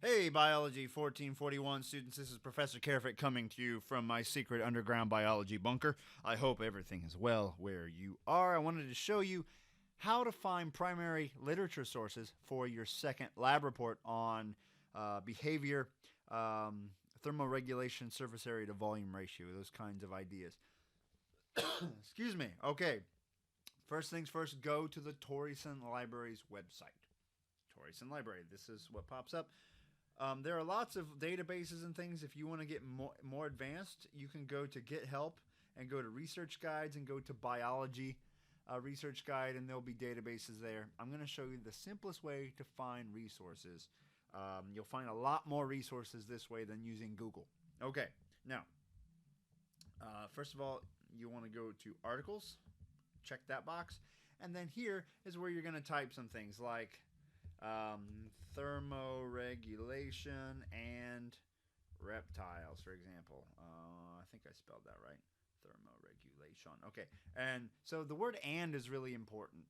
Hey, Biology 1441 students, this is Professor Carefit coming to you from my secret underground biology bunker. I hope everything is well where you are. I wanted to show you how to find primary literature sources for your second lab report on behavior, thermoregulation, surface area to volume ratio, those kinds of ideas. Excuse me. Okay. First things first, go to the Torreyson Library's website. Torreyson Library. This is what pops up. There are lots of databases and things. If you want to get more advanced, you can go to Get Help and go to Research Guides and go to Biology Research Guide, and there'll be databases there. I'm going to show you the simplest way to find resources. You'll find a lot more resources this way than using Google. Okay, now, first of all, you want to go to Articles, check that box, and then here is where you're going to type some things like thermoregulation and reptiles, for example. I think I spelled that right. Thermoregulation. Okay, and so the word "and" is really important.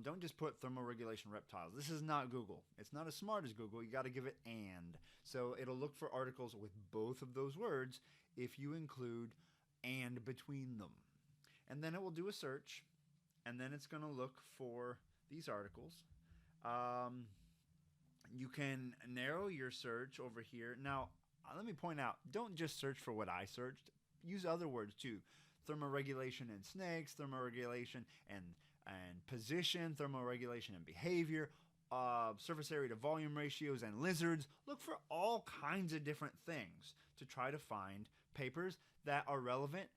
Don't just put thermoregulation reptiles. This is not Google. It's not as smart as Google. You got to give it "and." So it'll look for articles with both of those words if you include "and" between them. And then it will do a search, and then it's going to look for these articles. You can narrow your search over here. Now, let me point out, don't just search for what I searched. Use other words too. Thermoregulation in snakes, thermoregulation and position, thermoregulation and behavior, surface area to volume ratios and lizards. Look for all kinds of different things to try to find papers that are relevant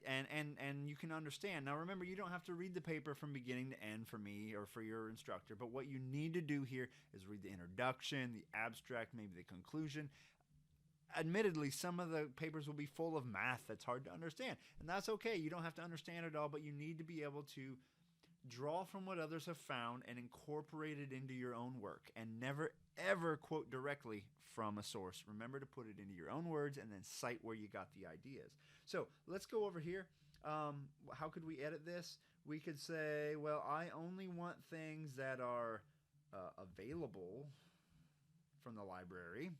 and you can understand. Now remember, you don't have to read the paper from beginning to end for me or for your instructor, but what you need to do here is read the introduction, the abstract, maybe the conclusion. Admittedly, some of the papers will be full of math that's hard to understand, and that's okay. You don't have to understand it all, but you need to be able to draw from what others have found and incorporate it into your own work, and never ever quote directly from a source. Remember to put it into your own words and then cite where you got the ideas. So let's go over here. How could we edit this? We could say, well, I only want things that are available from the library,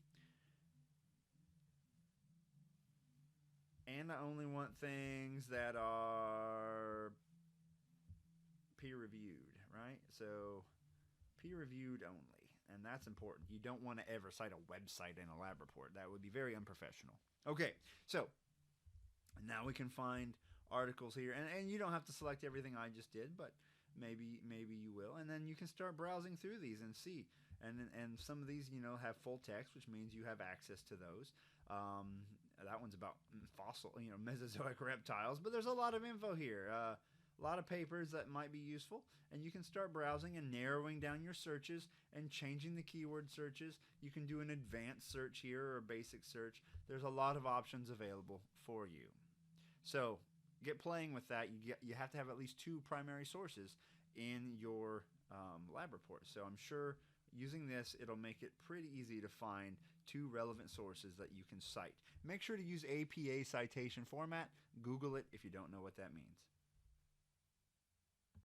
and I only want things that are peer-reviewed, right? So peer-reviewed only, and that's important. You don't want to ever cite a website in a lab report. That would be very unprofessional. Okay, so now we can find articles here, and you don't have to select everything I just did, but maybe you will, and then you can start browsing through these and see. And some of these, have full text, which means you have access to those. That one's about fossil, Mesozoic reptiles, but there's a lot of info here. A lot of papers that might be useful, and you can start browsing and narrowing down your searches and changing the keyword searches. You can do an advanced search here or a basic search. There's a lot of options available for you. So get playing with that. You have to have at least two primary sources in your lab report. So I'm sure using this, it'll make it pretty easy to find two relevant sources that you can cite. Make sure to use APA citation format. Google it if you don't know what that means.